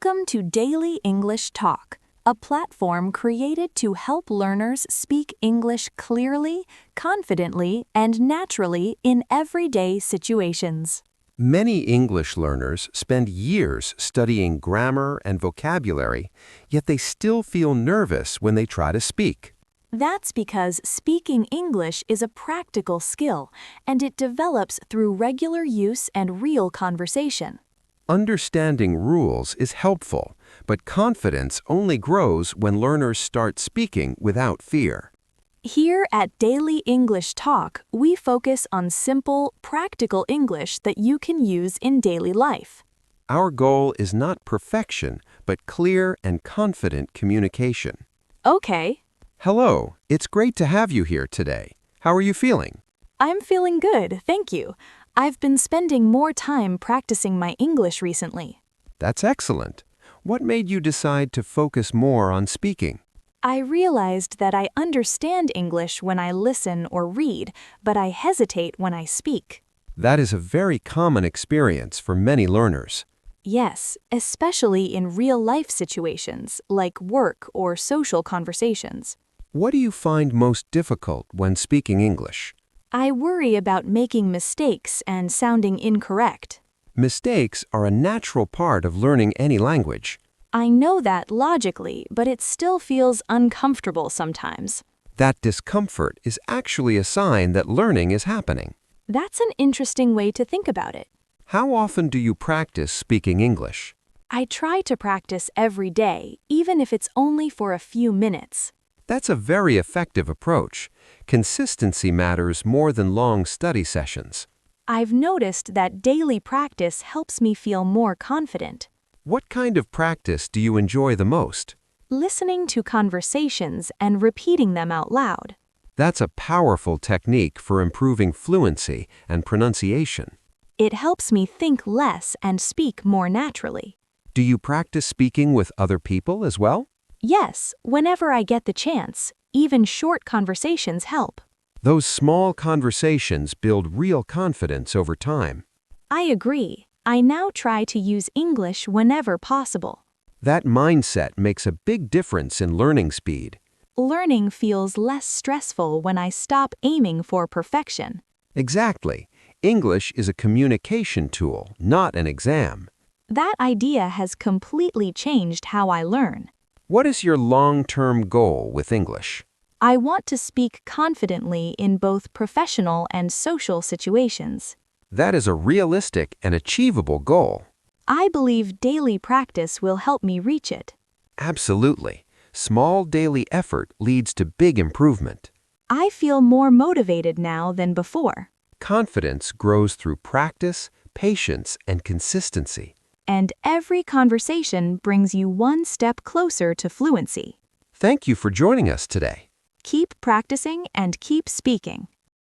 Welcome to Daily English Talk, a platform created to help learners speak English clearly, confidently, and naturally in everyday situations. Many English learners spend years studying grammar and vocabulary, yet they still feel nervous when they try to speak. That's because speaking English is a practical skill, and it develops through regular use and real conversation. Understanding rules is helpful, but confidence only grows when learners start speaking without fear. Here at Daily English Talk, we focus on simple, practical English that you can use in daily life. Our goal is not perfection, but clear and confident communication. Okay, Hello, it's great to have you here today. How are you feeling? I'm feeling good, thank you. I've been spending more time practicing my English recently. That's excellent. What made you decide to focus more on speaking? I realized that I understand English when I listen or read, but I hesitate when I speak. That is a very common experience for many learners. Yes, especially in real-life situations like work or social conversations. What do you find most difficult when speaking English? I worry about making mistakes and sounding incorrect. Mistakes are a natural part of learning any language. I know that logically, but it still feels uncomfortable sometimes. That discomfort is actually a sign that learning is happening. That's an interesting way to think about it. How often do you practice speaking English? I try to practice every day, even if it's only for a few minutes. That's a very effective approach. Consistency matters more than long study sessions. I've noticed that daily practice helps me feel more confident. What kind of practice do you enjoy the most? Listening to conversations and repeating them out loud. That's a powerful technique for improving fluency and pronunciation. It helps me think less and speak more naturally. Do you practice speaking with other people as well? Yes, whenever I get the chance, even short conversations help. Those small conversations build real confidence over time. I agree. I now try to use English whenever possible. That mindset makes a big difference in learning speed. Learning feels less stressful when I stop aiming for perfection. Exactly. English is a communication tool, not an exam. That idea has completely changed how I learn. What is your long-term goal with English? I want to speak confidently in both professional and social situations. That is a realistic and achievable goal. I believe daily practice will help me reach it. Absolutely. Small daily effort leads to big improvement. I feel more motivated now than before. Confidence grows through practice, patience, and consistency. And every conversation brings you one step closer to fluency. Thank you for joining us today. Keep practicing and keep speaking.